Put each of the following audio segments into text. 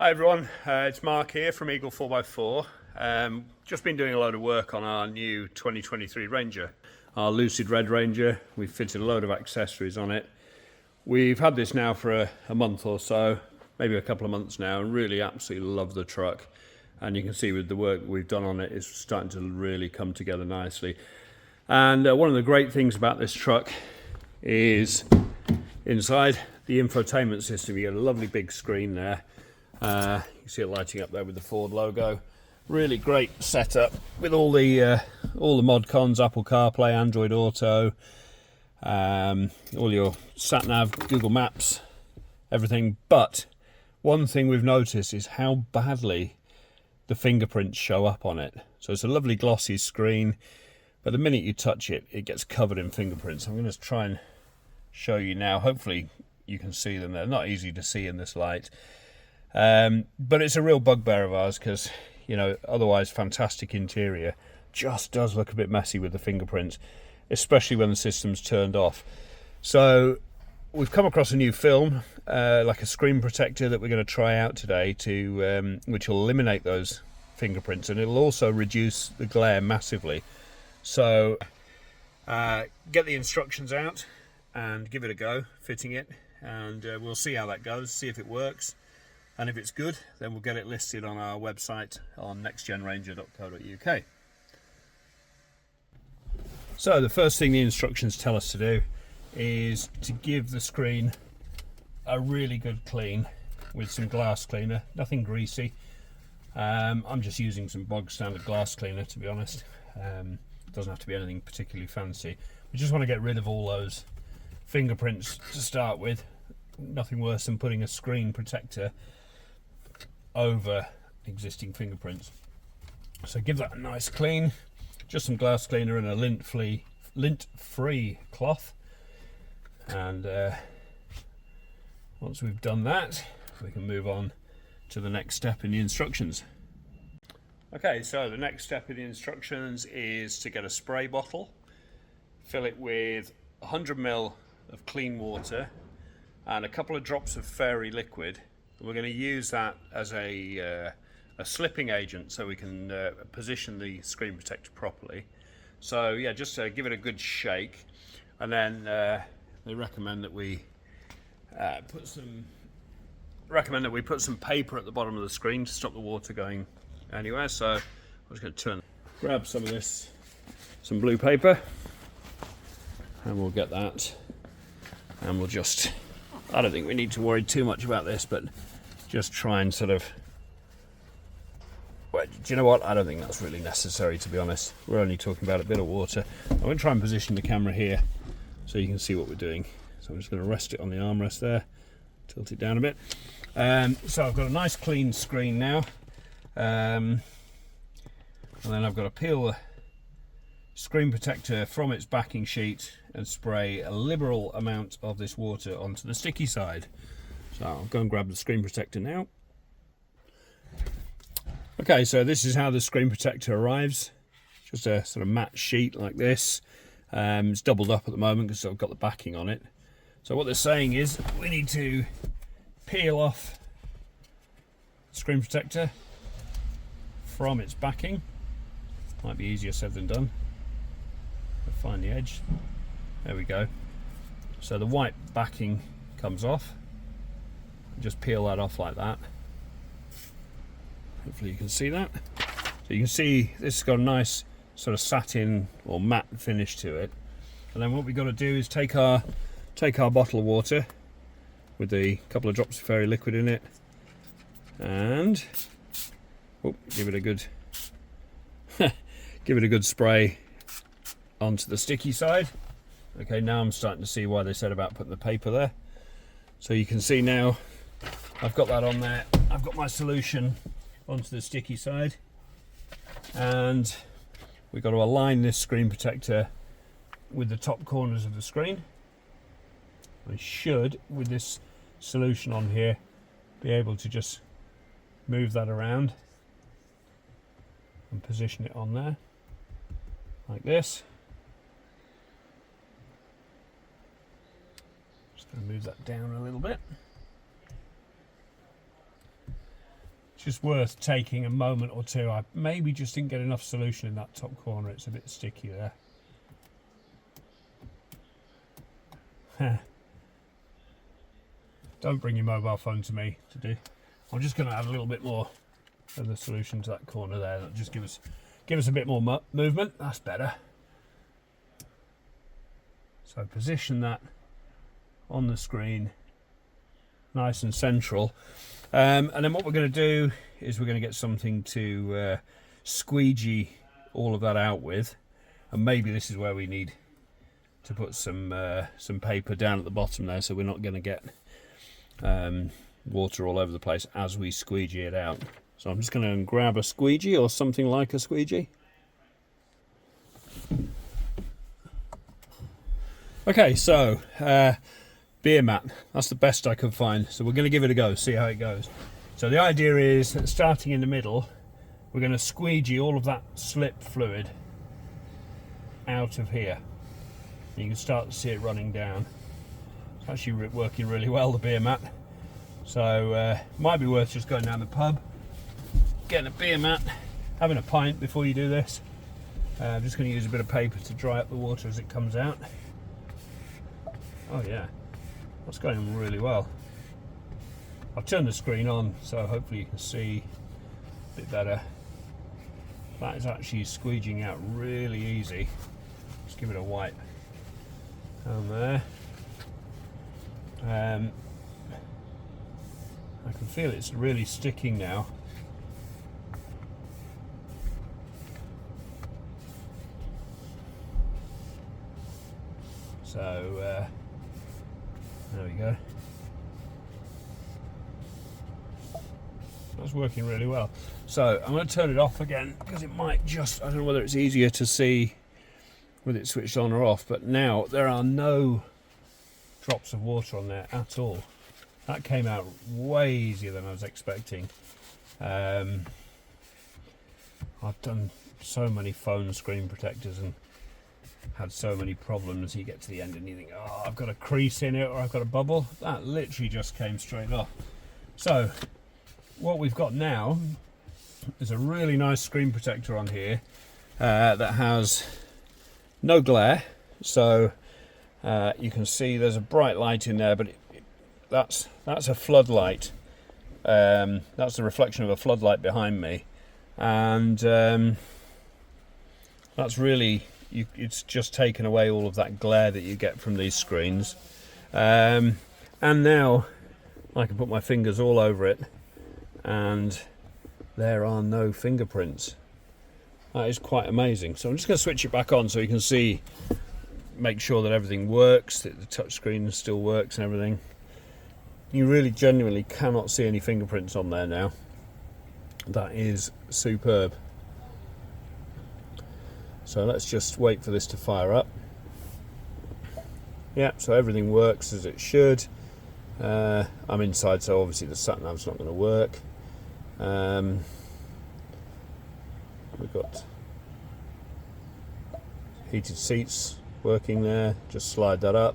Hi everyone, it's Mark here from Eagle 4x4. Just been doing a load of work on our new 2023 Ranger, our Lucid Red Ranger. We've fitted a load of accessories on it. We've had this now for a month or so, maybe a couple of months now, and really absolutely love the truck. And you can see with the work we've done on it, it's starting to really come together nicely. And one of the great things about this truck is inside the infotainment system. You get a lovely big screen there. You can see it lighting up there with the Ford logo. Really great setup with all the mod cons, Apple CarPlay, Android Auto, all your sat nav, Google Maps, everything. But one thing we've noticed is how badly the fingerprints show up on it. So it's a lovely glossy screen, but the minute you touch it, it gets covered in fingerprints. I'm going to try and show you now. Hopefully you can see them. They're not easy to see in this light. But it's a real bugbear of ours because, you know, otherwise fantastic interior just does look a bit messy with the fingerprints, especially when the system's turned off. So we've come across a new film, like a screen protector that we're going to try out today, which will eliminate those fingerprints, and it'll also reduce the glare massively. So get the instructions out and give it a go, fitting it, and we'll see how that goes, see if it works. And if it's good, then we'll get it listed on our website on nextgenranger.co.uk. So the first thing the instructions tell us to do is to give the screen a really good clean with some glass cleaner, nothing greasy. I'm just using some bog standard glass cleaner, to be honest. It doesn't have to be anything particularly fancy. We just want to get rid of all those fingerprints to start with. Nothing worse than putting a screen protector over existing fingerprints. So give that a nice clean, just some glass cleaner and a lint-free cloth. And once we've done that, we can move on to the next step in the instructions. Okay, so the next step in the instructions is to get a spray bottle, fill it with 100 ml of clean water and a couple of drops of fairy liquid. We're going to use that as a slipping agent so we can position the screen protector properly. So yeah, just give it a good shake, and then they recommend that we put some paper at the bottom of the screen to stop the water going anywhere. So I'm just going to grab some blue paper, and we'll get that, and we'll just, I don't think we need to worry too much about this, but just try and sort of, well, do you know what? I don't think that's really necessary, to be honest. We're only talking about a bit of water. I'm going to try and position the camera here so you can see what we're doing. So I'm just going to rest it on the armrest there, tilt it down a bit. So I've got a nice clean screen now. And then I've got to peel the screen protector from its backing sheet and spray a liberal amount of this water onto the sticky side. So I'll go and grab the screen protector now. Okay, so this is how the screen protector arrives. Just a sort of matte sheet like this. It's doubled up at the moment because I've got the backing on it. So what they're saying is we need to peel off the screen protector from its backing. Might be easier said than done. I'll find the edge. There we go. So the white backing comes off. Just peel that off like that. Hopefully you can see that. So you can see this has got a nice sort of satin or matte finish to it. And then what we've got to do is take our bottle of water with a couple of drops of fairy liquid in it, and give it a good spray onto the sticky side. Okay, now I'm starting to see why they said about putting the paper there. So you can see now I've got that on there. I've got my solution onto the sticky side, and we've got to align this screen protector with the top corners of the screen. I should, with this solution on here, be able to just move that around and position it on there like this. Just going to move that down a little bit. just worth taking a moment or two. I maybe just didn't get enough solution in that top corner. It's a bit sticky there. Don't bring your mobile phone to me to do. I'm just going to add a little bit more of the solution to that corner there. That'll just give us a bit more movement. That's better. So position that on the screen, nice and central. And then what we're going to do is we're going to get something to squeegee all of that out with, and maybe this is where we need to put some paper down at the bottom there, so we're not going to get water all over the place as we squeegee it out. So I'm just going to grab a squeegee or something like a squeegee. Okay, so beer mat, that's the best I could find, so we're going to give it a go, see how it goes. So the idea is that starting in the middle, we're going to squeegee all of that slip fluid out of here. You can start to see it running down. It's actually working really well, the beer mat. So might be worth just going down the pub, getting a beer mat, having a pint before you do this. I'm just going to use a bit of paper to dry up the water as it comes out. Oh yeah, that's going really well. I've turned the screen on, so hopefully you can see a bit better. That is actually squeegeeing out really easy. Just give it a wipe down there. I can feel it's really sticking now. So there we go. That's working really well. So I'm going to turn it off again because it might just, I don't know whether it's easier to see with it switched on or off, but now there are no drops of water on there at all. That came out way easier than I was expecting. I've done so many phone screen protectors and had so many problems. You get to the end and you think, oh, I've got a crease in it or I've got a bubble. That literally just came straight off. So what we've got now is a really nice screen protector on here that has no glare. So you can see there's a bright light in there, but that's a floodlight. That's the reflection of a floodlight behind me, and that's really, it's just taken away all of that glare that you get from these screens. And now I can put my fingers all over it and there are no fingerprints. That is quite amazing. So I'm just going to switch it back on so you can see, make sure that everything works, that the touch screen still works and everything. You really genuinely cannot see any fingerprints on there now. That is superb. So let's just wait for this to fire up. Yeah, so everything works as it should. I'm inside, so obviously the sat nav's not going to work. We've got heated seats working there, just slide that up.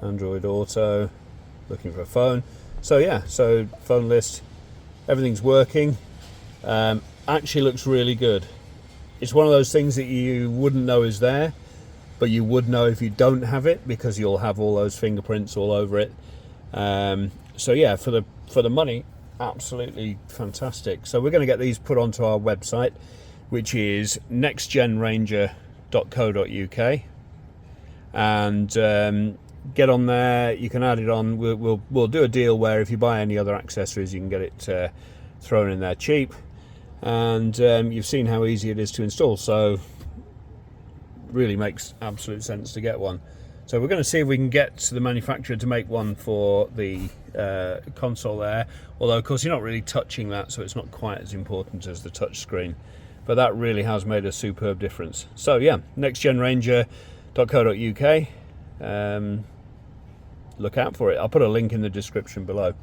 Android Auto, looking for a phone. So yeah, so phone list, everything's working. Actually looks really good. It's one of those things that you wouldn't know is there, but you would know if you don't have it because you'll have all those fingerprints all over it. So yeah, for the money, absolutely fantastic. So we're going to get these put onto our website, which is nextgenranger.co.uk, and get on there. You can add it on. We'll do a deal where if you buy any other accessories, you can get it thrown in there cheap. And you've seen how easy it is to install, so really makes absolute sense to get one. So we're going to see if we can get the manufacturer to make one for the console there, although of course you're not really touching that, so it's not quite as important as the touch screen, but that really has made a superb difference. So yeah, nextgenranger.co.uk, look out for it. I'll put a link in the description below.